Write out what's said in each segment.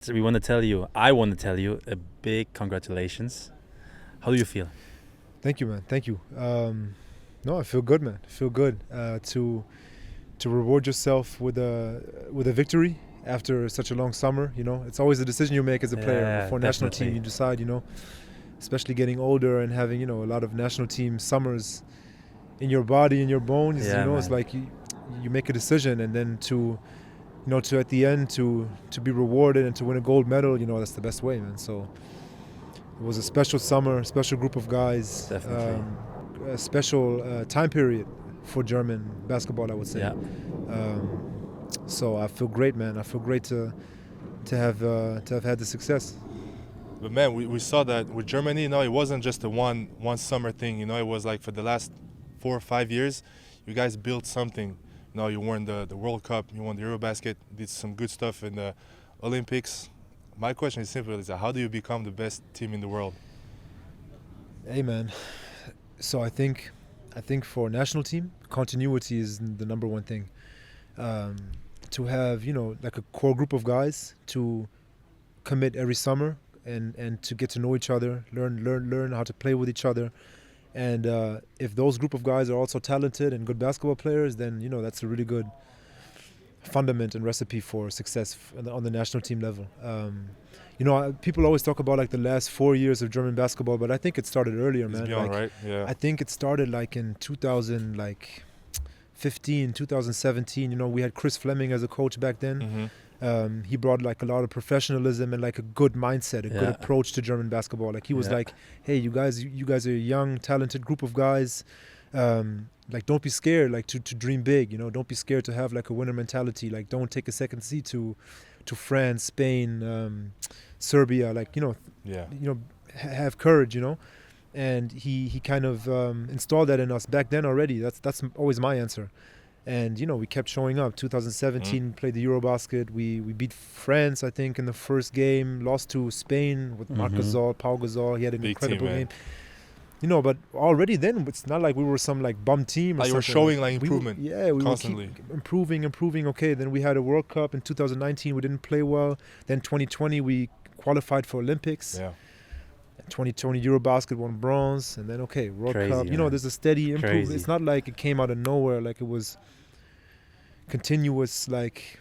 So we want to tell you, I want to tell you a big congratulations. How do you feel? Thank you, man. Thank you. No, I feel good, man. I feel good to reward yourself with a victory after such a long summer. You know, it's always a decision you make as a player Yeah, before national team. definitely. You decide, especially getting older and having a lot of national team summers in your body, in your bones. Yeah, It's man. like you make a decision, and then to at the end to be rewarded and to win a gold medal. That's the best way, man. So it was a special summer, special group of guys, Definitely. a special time period for German basketball, I would say. Yeah. So I feel great, man. I feel great to have had the success. But man, we saw that with Germany, it wasn't just a one summer thing. It was like for the last 4 or 5 years, you guys built something. You won the World Cup, you won the Eurobasket, did some good stuff in the Olympics. My question is simple: is that how do you become the best team in the world? Hey, man. So I think for national team, continuity is the number one thing. To have like a core group of guys to commit every summer and to get to know each other, learn how to play with each other. And if those group of guys are also talented and good basketball players, then that's a really good fundament and recipe for success on the national team level. People always talk about like the last 4 years of German basketball, but I think it started earlier, It's man. beyond, right? Yeah. I think it started like in 2015, 2017. We had Chris Fleming as a coach back then. Mm-hmm. He brought like a lot of professionalism and like a good mindset, a good Yeah. approach to German basketball. Like he was Yeah. like, "Hey, you guys are a young, talented group of guys. Like don't be scared, like to dream big. Don't be scared to have like a winner mentality. Like don't take a second seat to France, Spain, Serbia. Like Yeah. have courage. And he kind of installed that in us back then already. That's always my answer. And we kept showing up. 2017 played the Eurobasket. We beat France, I think, in the first game. Lost to Spain with Marc Gasol, Pau Gasol. He had an Big team, incredible man. game. But already then it's not like we were some like bum team or Like you were something. showing like We were- improvement. yeah, we constantly. were keep improving. Okay, then we had a World Cup in 2019. We didn't play well. Then 2020 we qualified for Olympics. Yeah. 2020 Eurobasket won bronze, and then World Crazy, Cup. man. There's a steady improvement. Crazy. It's not like it came out of nowhere. Like it was continuous, like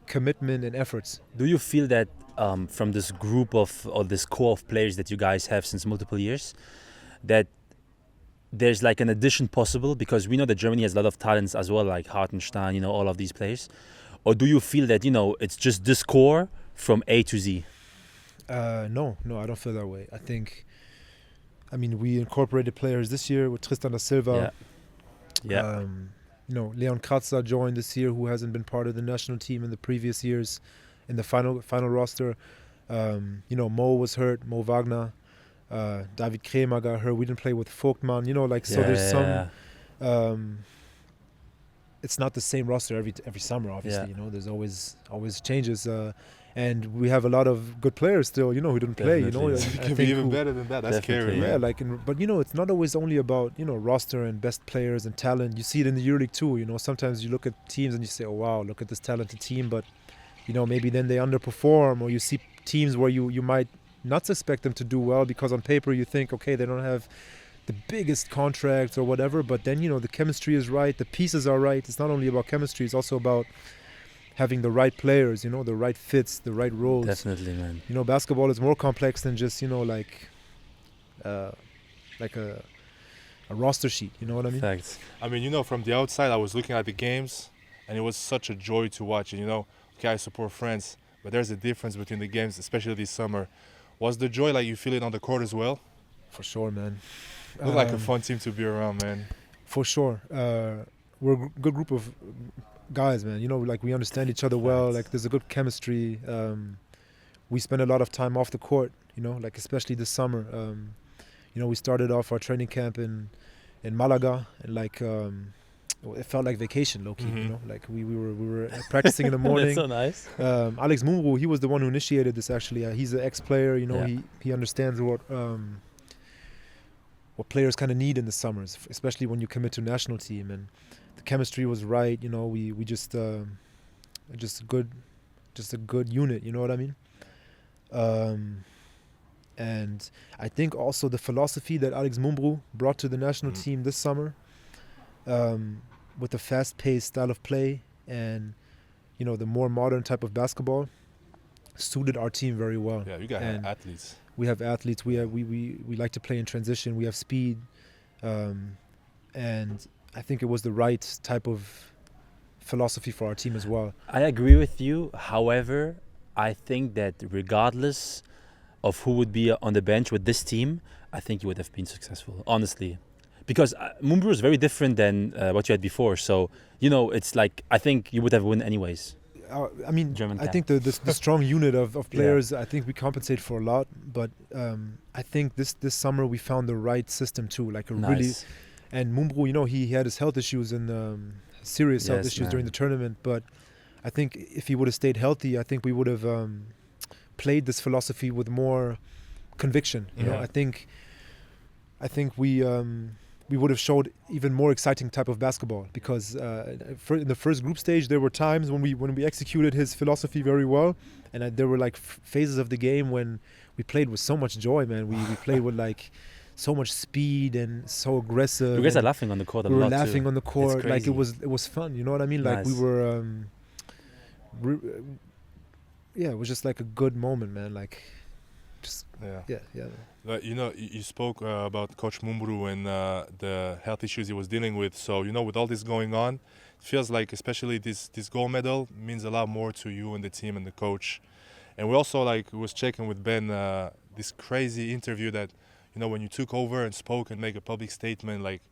commitment and efforts. Do you feel that from this group of or this core of players that you guys have since multiple years, that there's like an addition possible? Because we know that Germany has a lot of talents as well, like Hartenstein, all of these players. Or do you feel that it's just this core from A to Z? No, I don't feel that way. I mean, we incorporated players this year with Tristan da Silva. Yeah. Leon Kratzer joined this year, who hasn't been part of the national team in the previous years in the final roster. Mo was hurt, Mo Wagner. David Kremer got hurt. We didn't play with Vogtmann. There's some. It's not the same roster every summer, obviously. Yeah. There's always changes. And we have a lot of good players still, who didn't play. Definitely. It can be even better than that. That's Definitely. scary, Yeah, man. but it's not always only about roster and best players and talent. You see it in the EuroLeague too. Sometimes you look at teams and you say, oh wow, look at this talented team, but maybe then they underperform, or you see teams where you might not expect them to do well because on paper you think, okay, they don't have the biggest contracts or whatever, but then the chemistry is right, the pieces are right. It's not only about chemistry, it's also about having the right players, the right fits, the right roles. Definitely, man. Basketball is more complex than just like a roster sheet. You know what I mean? Facts. I mean, from the outside, I was looking at the games, and it was such a joy to watch. And okay, I support France, but there's a difference between the games, especially this summer. Was the joy like you feel it on the court as well? For sure, man. Looked like a fun team to be around, man. For sure. We're a good group of guys, man. Like we understand each other well. Facts. Like there's a good chemistry. We spend a lot of time off the court, like especially this summer. We started off our training camp in Malaga, and like it felt like vacation, low key. Like we were practicing in the morning. That's so nice. Alex Mumru, he was the one who initiated this actually. He's an ex-player. Yeah. He understands what players kind of need in the summers, especially when you commit to national team. And the chemistry was right. We just good just a good unit. You know what I mean? And I think also the philosophy that Alex Mumbrú brought to the national team this summer, with the fast-paced style of play and the more modern type of basketball, suited our team very well. Yeah, you got And athletes. we have athletes. We like to play in transition. We have speed, and I think it was the right type of philosophy for our team as well. I agree with you. However, I think that regardless of who would be on the bench with this team, I think you would have been successful, honestly. Because Mumbrú is very different than what you had before. So, it's like, I think you would have won anyways. I mean, German I camp. think the strong unit of players, I think we compensate for a lot. But I think this summer we found the right system too. Like a really, Nice. and Mumbrú, he had his health issues and serious health Yes, issues during man. the tournament. But I think if he would have stayed healthy, I think we would have played this philosophy with more conviction. You know, Yeah. I think we would have showed even more exciting type of basketball because in the first group stage there were times when we executed his philosophy very well, and there were like phases of the game when we played with so much joy, man. We played with like so much speed and so aggressive. You guys are and laughing on the court a we were lot laughing too. on the court, like crazy. it was fun. You know what I mean? Like we Nice. were, it was just like a good moment, man. Like, just Yeah. yeah. But you spoke about Coach Mumbrú and the health issues he was dealing with. So with all this going on, it feels like especially this gold medal means a lot more to you and the team and the coach. And we also was checking with Ben this crazy interview that when you took over and spoke and make a public statement, like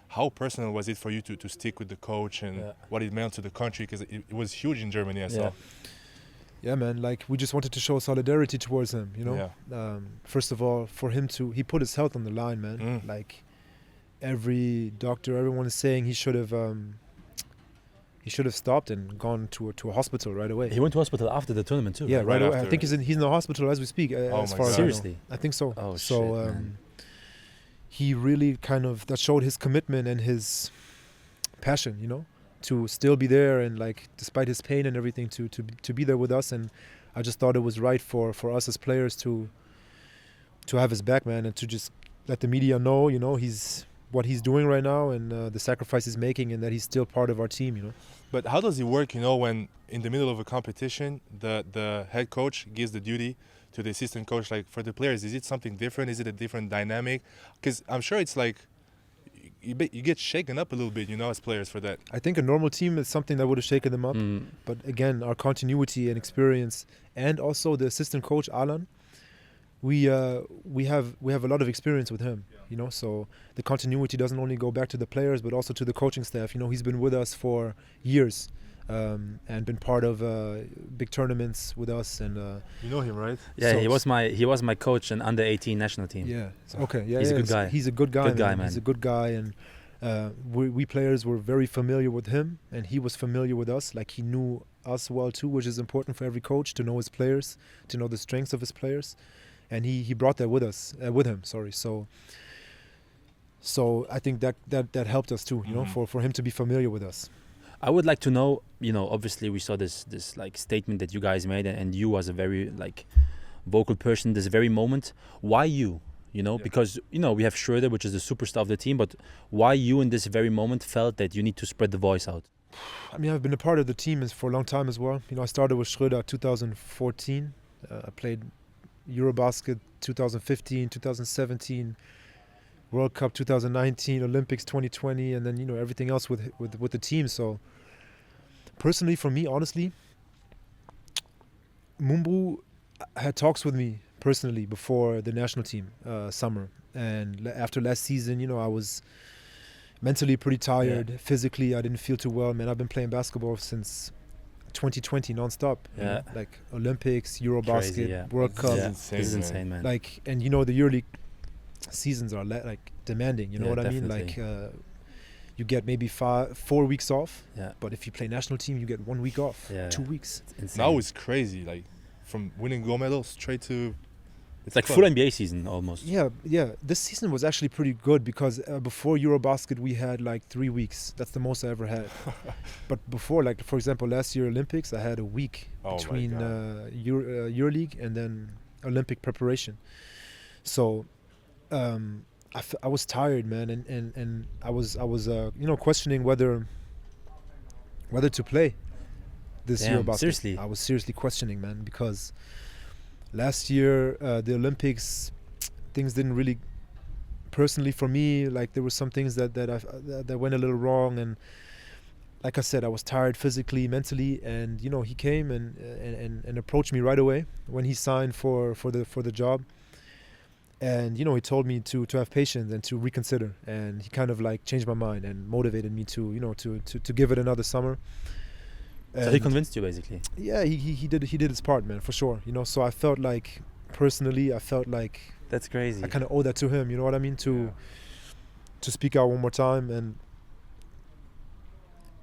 how personal was it for you to stick with the coach and what it meant to the country, because it was huge in Germany, I saw. Yeah, man. Like we just wanted to show solidarity towards him. First of all, for him he put his health on the line, man. Like every doctor, everyone is saying he should have stopped and gone to a hospital right away. He went to hospital after the tournament too. Yeah, right? right away. after, I think he's in the hospital as we speak. As my far God. as Seriously? I think so. Oh, so shit, man. he really that showed his commitment and his passion, to still be there and like despite his pain and everything to be there with us. And I just thought it was right for us as players to have his back, man, and to just let the media know, what he's doing right now and the sacrifice he's making, and that he's still part of our team. But how does it work, when in the middle of a competition, the head coach gives the duty to the assistant coach? Like for the players, is it something different? Is it a different dynamic? Because I'm sure it's like you get shaken up a little bit, as players for that. I think a normal team is something that would have shaken them up. But again, our continuity and experience, and also the assistant coach Alan, we have a lot of experience with him. So the continuity doesn't only go back to the players, but also to the coaching staff. He's been with us for years, and been part of big tournaments with us. And You know him, right? Yeah, So- he was my coach in under 18 national team. yeah, okay, yeah, He's a yeah, good guy. He's a good guy, Good guy, man. He's a good guy, and we players were very familiar with him, and he was familiar with us. Like he knew us well too, which is important for every coach, to know his players, to know the strengths of his players, and he brought that with him. Sorry, so I think that helped us too, for him to be familiar with us. I would like to know, obviously we saw this like statement that you guys made, and you as a very like vocal person this very moment. Why you? Because we have Schroeder, which is the superstar of the team, but why you in this very moment felt that you need to spread the voice out? I mean, I've been a part of the team for a long time as well. I started with Schröder 2014. I played Eurobasket 2015, 2017, World Cup 2019, Olympics 2020, and then everything else with the team. So personally, for me, honestly, Mumbrú had talks with me personally before the national team summer, and after last season, I was mentally pretty tired. Physically, I didn't feel too well, man. I've been playing basketball since 2020 nonstop. Like Olympics, Eurobasket, Crazy, World Cup. Yeah, insane, this is man. insane, man. Like, and the yearly seasons are like demanding. You know Yeah, what I mean? definitely. Like, you get maybe 4 weeks off. Yeah. But if you play national team, you get 1 week off. Yeah. 2 weeks. It's insane. Now it's crazy. Like from winning gold medal straight to It's like Cool. full NBA season almost. Yeah. This season was actually pretty good because before Eurobasket we had like 3 weeks. That's the most I ever had. But before, like for example, last year Olympics, I had a week Oh my between God. EuroLeague and then Olympic preparation. So I was tired, man, and I was questioning whether to play this Damn, Eurobasket. seriously? I was seriously questioning, man, because last year the Olympics, things didn't really, personally for me, like there were some things that went a little wrong, and like I said, I was tired physically, mentally, and he came and approached me right away when he signed for the job. And he told me to have patience and to reconsider, and he kind of like changed my mind and motivated me to to give it another summer. So he And convinced you basically. yeah, he did his part, man, for sure. So I felt like personally, I felt like That's crazy. I kind of owe that to him. You know what I mean? To speak out one more time,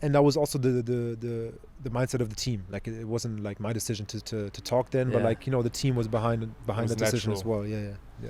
and that was also the mindset of the team. Like it wasn't like my decision to talk then, but Yeah. like the team was behind was the decision as natural. well. Yeah.